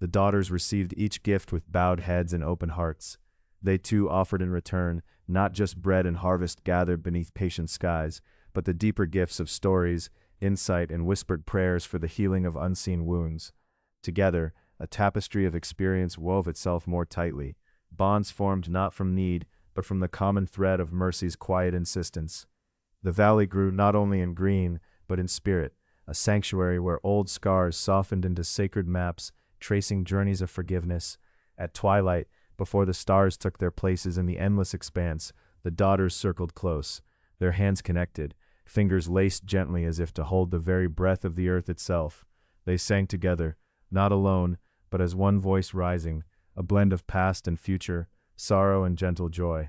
The daughters received each gift with bowed heads and open hearts. They too offered in return not just bread and harvest gathered beneath patient skies, but the deeper gifts of stories, insight, and whispered prayers for the healing of unseen wounds. Together, a tapestry of experience wove itself more tightly, bonds formed not from need, but from the common thread of mercy's quiet insistence. The valley grew not only in green, but in spirit, a sanctuary where old scars softened into sacred maps, tracing journeys of forgiveness. At twilight, before the stars took their places in the endless expanse, the daughters circled close, their hands connected, fingers laced gently as if to hold the very breath of the earth itself. They sang together, not alone, but as one voice rising, a blend of past and future, sorrow and gentle joy.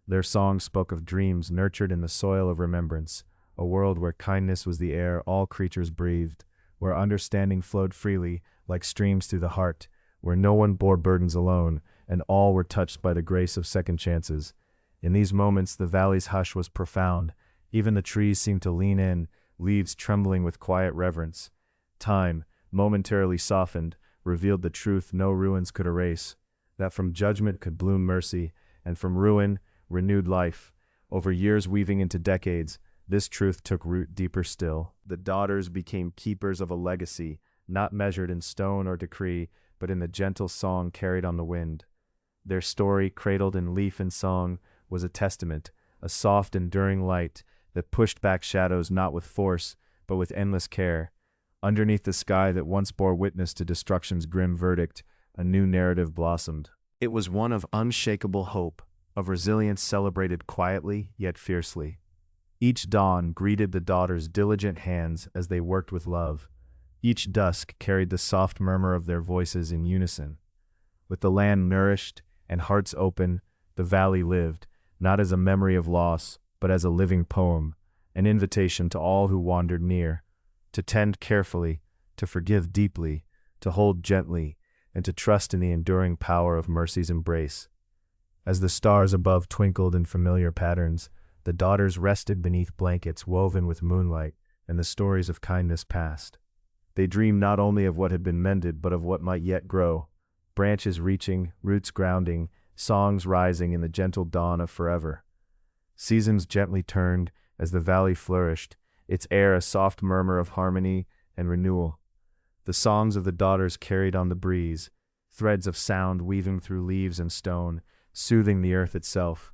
Their song spoke of dreams nurtured in the soil of remembrance, a world where kindness was the air all creatures breathed, where understanding flowed freely like streams through the heart, where no one bore burdens alone, and all were touched by the grace of second chances. In these moments the valley's hush was profound. Even the trees seemed to lean in, leaves trembling with quiet reverence. Time, momentarily softened, revealed the truth no ruins could erase, that from judgment could bloom mercy, and from ruin, renewed life. Over years weaving into decades, this truth took root deeper still. The daughters became keepers of a legacy, not measured in stone or decree, but in the gentle song carried on the wind. Their story, cradled in leaf and song, was a testament, a soft, enduring light that pushed back shadows not with force, but with endless care. Underneath the sky that once bore witness to destruction's grim verdict, a new narrative blossomed. It was one of unshakable hope, of resilience celebrated quietly yet fiercely. Each dawn greeted the daughters' diligent hands as they worked with love. Each dusk carried the soft murmur of their voices in unison. With the land nourished and hearts open, the valley lived, not as a memory of loss, but as a living poem, an invitation to all who wandered near, to tend carefully, to forgive deeply, to hold gently, and to trust in the enduring power of mercy's embrace. As the stars above twinkled in familiar patterns, the daughters rested beneath blankets woven with moonlight, and the stories of kindness passed. They dreamed not only of what had been mended, but of what might yet grow, branches reaching, roots grounding, songs rising in the gentle dawn of forever. Seasons gently turned as the valley flourished, its air a soft murmur of harmony and renewal. The songs of the daughters carried on the breeze, threads of sound weaving through leaves and stone, soothing the earth itself.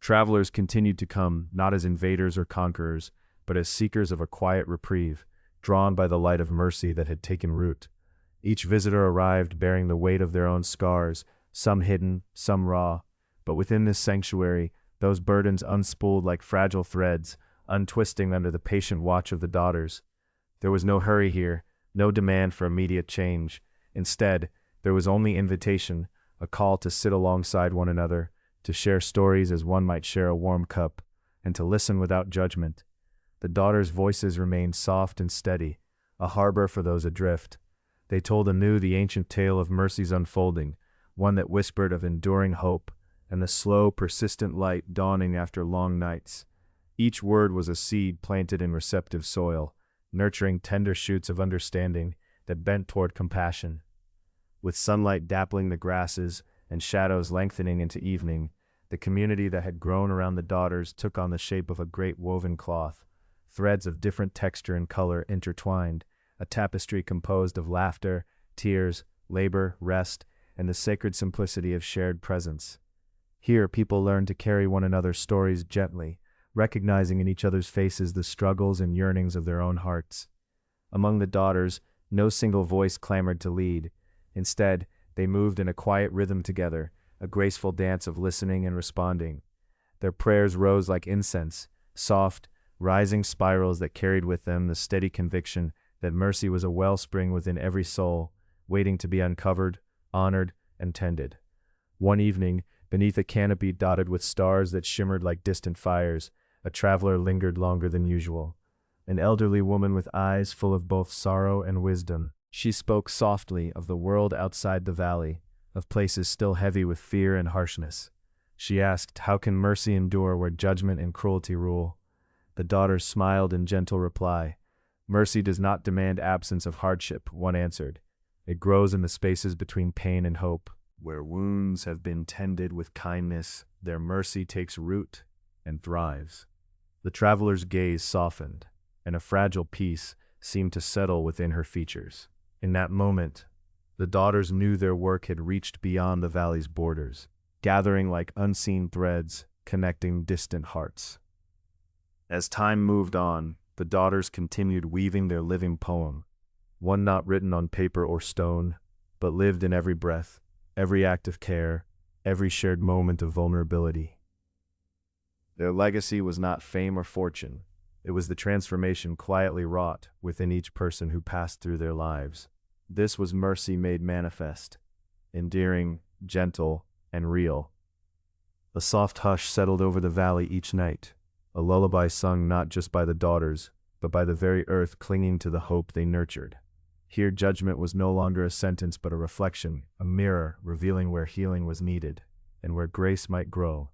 Travelers continued to come, not as invaders or conquerors, but as seekers of a quiet reprieve, drawn by the light of mercy that had taken root. Each visitor arrived bearing the weight of their own scars, some hidden, some raw, but within this sanctuary, those burdens unspooled like fragile threads, untwisting under the patient watch of the daughters. There was no hurry here, no demand for immediate change. Instead, there was only invitation, a call to sit alongside one another, to share stories as one might share a warm cup, and to listen without judgment. The daughters' voices remained soft and steady, a harbor for those adrift. They told anew the ancient tale of mercy's unfolding, one that whispered of enduring hope and the slow, persistent light dawning after long nights. Each word was a seed planted in receptive soil, nurturing tender shoots of understanding that bent toward compassion. With sunlight dappling the grasses and shadows lengthening into evening, the community that had grown around the daughters took on the shape of a great woven cloth, threads of different texture and color intertwined, a tapestry composed of laughter, tears, labor, rest, and the sacred simplicity of shared presence. Here, people learned to carry one another's stories gently, recognizing in each other's faces the struggles and yearnings of their own hearts. Among the daughters, no single voice clamored to lead. Instead, they moved in a quiet rhythm together, a graceful dance of listening and responding. Their prayers rose like incense, soft, rising spirals that carried with them the steady conviction that mercy was a wellspring within every soul, waiting to be uncovered, honored, and tended. One evening, beneath a canopy dotted with stars that shimmered like distant fires, a traveler lingered longer than usual. An elderly woman with eyes full of both sorrow and wisdom. She spoke softly of the world outside the valley, of places still heavy with fear and harshness. She asked, "How can mercy endure where judgment and cruelty rule?" The daughters smiled in gentle reply. "Mercy does not demand absence of hardship," one answered. "It grows in the spaces between pain and hope. Where wounds have been tended with kindness, their mercy takes root and thrives." The traveler's gaze softened, and a fragile peace seemed to settle within her features. In that moment, the daughters knew their work had reached beyond the valley's borders, gathering like unseen threads, connecting distant hearts. As time moved on, the daughters continued weaving their living poem, one not written on paper or stone, but lived in every breath, every act of care, every shared moment of vulnerability. Their legacy was not fame or fortune. It was the transformation quietly wrought within each person who passed through their lives. This was mercy made manifest, endearing, gentle, and real. A soft hush settled over the valley each night, a lullaby sung not just by the daughters, but by the very earth clinging to the hope they nurtured. Here judgment was no longer a sentence but a reflection, a mirror revealing where healing was needed, and where grace might grow.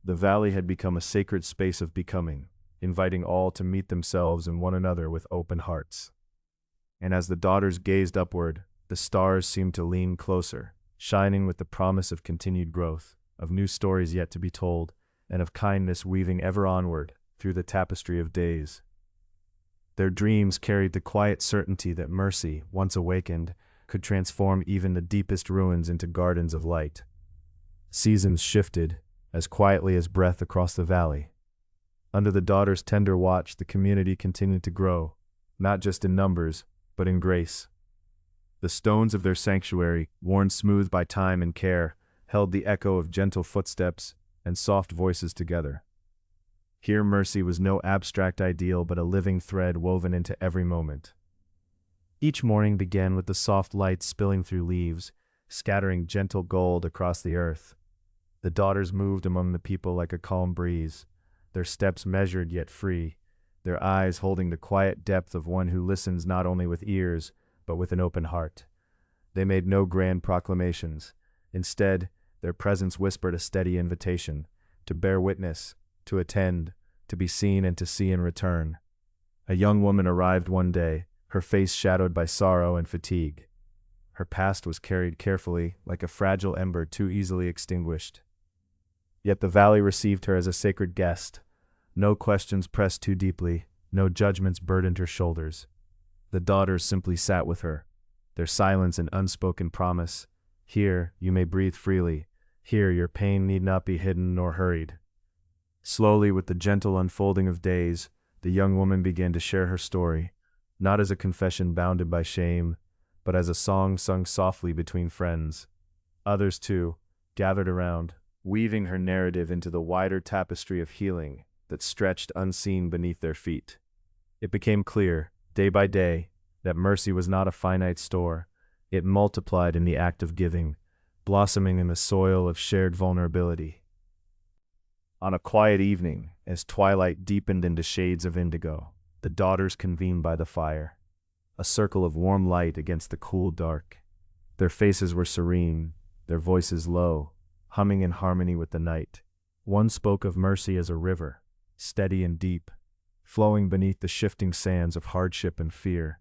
The valley had become a sacred space of becoming, inviting all to meet themselves and one another with open hearts. And as the daughters gazed upward, the stars seemed to lean closer, shining with the promise of continued growth, of new stories yet to be told, and of kindness weaving ever onward through the tapestry of days. Their dreams carried the quiet certainty that mercy, once awakened, could transform even the deepest ruins into gardens of light. Seasons shifted, as quietly as breath across the valley. Under the daughters' tender watch, the community continued to grow, not just in numbers, but in grace. The stones of their sanctuary, worn smooth by time and care, held the echo of gentle footsteps and soft voices together. Here mercy was no abstract ideal but a living thread woven into every moment. Each morning began with the soft light spilling through leaves, scattering gentle gold across the earth. The daughters moved among the people like a calm breeze, their steps measured yet free, their eyes holding the quiet depth of one who listens not only with ears, but with an open heart. They made no grand proclamations. Instead, their presence whispered a steady invitation to bear witness, to attend, to be seen and to see in return. A young woman arrived one day, her face shadowed by sorrow and fatigue. Her past was carried carefully, like a fragile ember too easily extinguished. Yet the valley received her as a sacred guest. No questions pressed too deeply, no judgments burdened her shoulders. The daughters simply sat with her, their silence an unspoken promise. Here you may breathe freely. Here your pain need not be hidden nor hurried. Slowly, with the gentle unfolding of days, the young woman began to share her story, not as a confession bounded by shame, but as a song sung softly between friends. Others, too, gathered around, weaving her narrative into the wider tapestry of healing that stretched unseen beneath their feet. It became clear, day by day, that mercy was not a finite store. It multiplied in the act of giving, blossoming in the soil of shared vulnerability. On a quiet evening, as twilight deepened into shades of indigo, the daughters convened by the fire, a circle of warm light against the cool dark. Their faces were serene, their voices low, humming in harmony with the night. One spoke of mercy as a river, steady and deep, flowing beneath the shifting sands of hardship and fear.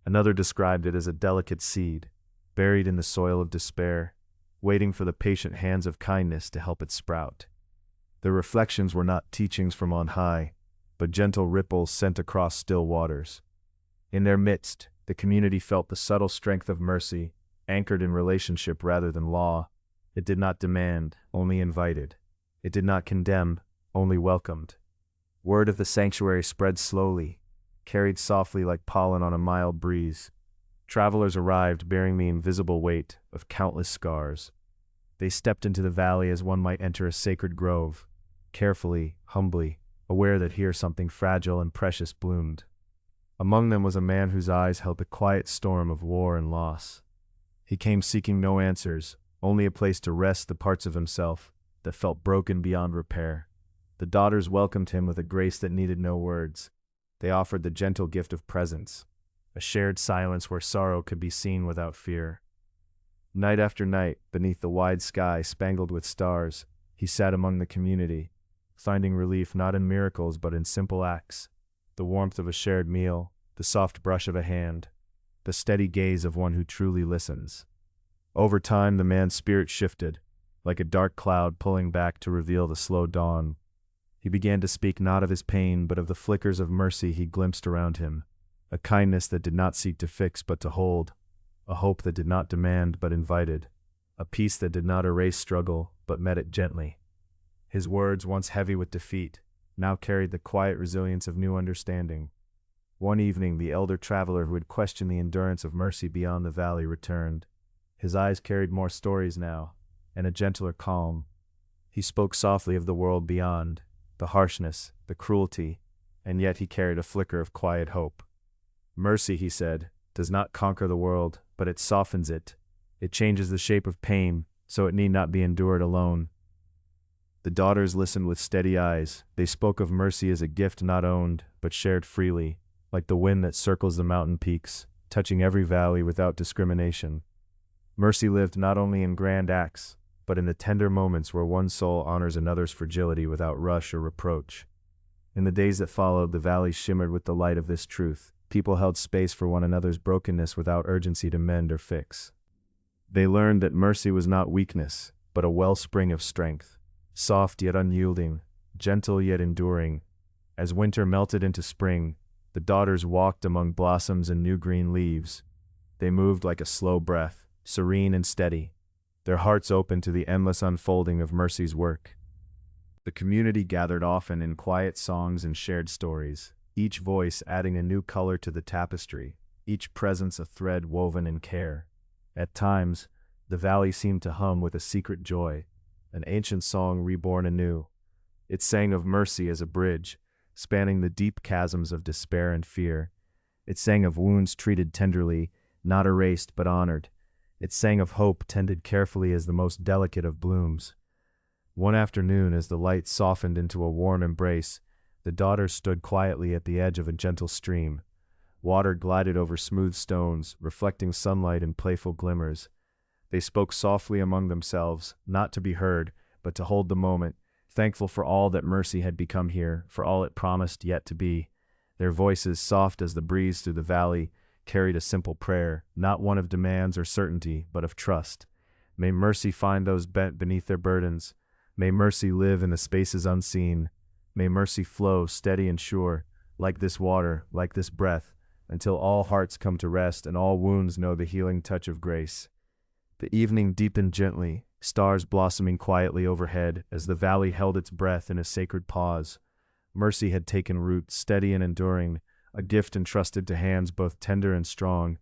Another described it as a delicate seed, buried in the soil of despair, waiting for the patient hands of kindness to help it sprout. Their reflections were not teachings from on high, but gentle ripples sent across still waters. In their midst, the community felt the subtle strength of mercy, anchored in relationship rather than law. It did not demand, only invited. It did not condemn, only welcomed. Word of the sanctuary spread slowly, carried softly like pollen on a mild breeze. Travelers arrived bearing the invisible weight of countless scars. They stepped into the valley as one might enter a sacred grove, carefully, humbly, aware that here something fragile and precious bloomed. Among them was a man whose eyes held the quiet storm of war and loss. He came seeking no answers, only a place to rest the parts of himself that felt broken beyond repair. The daughters welcomed him with a grace that needed no words. They offered the gentle gift of presence, a shared silence where sorrow could be seen without fear. Night after night, beneath the wide sky spangled with stars, he sat among the community, finding relief not in miracles but in simple acts. The warmth of a shared meal, the soft brush of a hand, the steady gaze of one who truly listens. Over time, the man's spirit shifted, like a dark cloud pulling back to reveal the slow dawn. He began to speak not of his pain but of the flickers of mercy he glimpsed around him, a kindness that did not seek to fix but to hold, a hope that did not demand but invited, a peace that did not erase struggle but met it gently. His words, once heavy with defeat, now carried the quiet resilience of new understanding. One evening, the elder traveler who had questioned the endurance of mercy beyond the valley returned. His eyes carried more stories now, and a gentler calm. He spoke softly of the world beyond, the harshness, the cruelty, and yet he carried a flicker of quiet hope. Mercy, he said, does not conquer the world, but it softens it. It changes the shape of pain, so it need not be endured alone. The daughters listened with steady eyes. They spoke of mercy as a gift not owned, but shared freely, like the wind that circles the mountain peaks, touching every valley without discrimination. Mercy lived not only in grand acts, but in the tender moments where one soul honors another's fragility without rush or reproach. In the days that followed, the valley shimmered with the light of this truth. People held space for one another's brokenness without urgency to mend or fix. They learned that mercy was not weakness, but a wellspring of strength, soft yet unyielding, gentle yet enduring. As winter melted into spring, the daughters walked among blossoms and new green leaves. They moved like a slow breath, serene and steady, their hearts open to the endless unfolding of mercy's work. The community gathered often in quiet songs and shared stories, each voice adding a new color to the tapestry, each presence a thread woven in care. At times, the valley seemed to hum with a secret joy, an ancient song reborn anew. It sang of mercy as a bridge, spanning the deep chasms of despair and fear. It sang of wounds treated tenderly, not erased but honored. It sang of hope tended carefully as the most delicate of blooms. One afternoon, as the light softened into a warm embrace, the daughters stood quietly at the edge of a gentle stream. Water glided over smooth stones, reflecting sunlight in playful glimmers. They spoke softly among themselves, not to be heard, but to hold the moment, thankful for all that mercy had become here, for all it promised yet to be. Their voices, soft as the breeze through the valley, carried a simple prayer, not one of demands or certainty, but of trust. May mercy find those bent beneath their burdens. May mercy live in the spaces unseen. May mercy flow steady and sure, like this water, like this breath, until all hearts come to rest and all wounds know the healing touch of grace. The evening deepened gently, stars blossoming quietly overhead as the valley held its breath in a sacred pause. Mercy had taken root, steady and enduring, a gift entrusted to hands both tender and strong.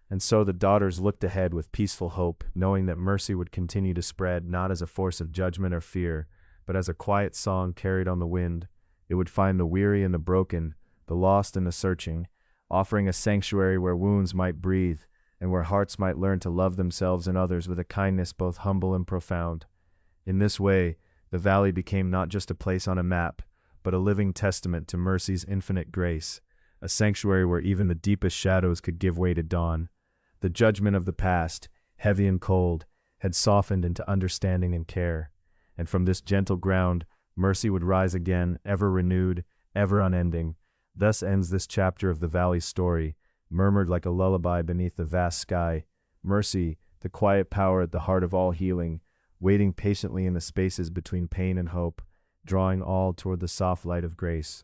And so the daughters looked ahead with peaceful hope, knowing that mercy would continue to spread not as a force of judgment or fear, but as a quiet song carried on the wind. It would find the weary and the broken, the lost and the searching, offering a sanctuary where wounds might breathe, and where hearts might learn to love themselves and others with a kindness both humble and profound. In this way, the valley became not just a place on a map, but a living testament to mercy's infinite grace, a sanctuary where even the deepest shadows could give way to dawn. The judgment of the past, heavy and cold, had softened into understanding and care, and from this gentle ground, mercy would rise again, ever renewed, ever unending. Thus ends this chapter of the valley's story, murmured like a lullaby beneath the vast sky. Mercy, the quiet power at the heart of all healing, waiting patiently in the spaces between pain and hope, drawing all toward the soft light of grace.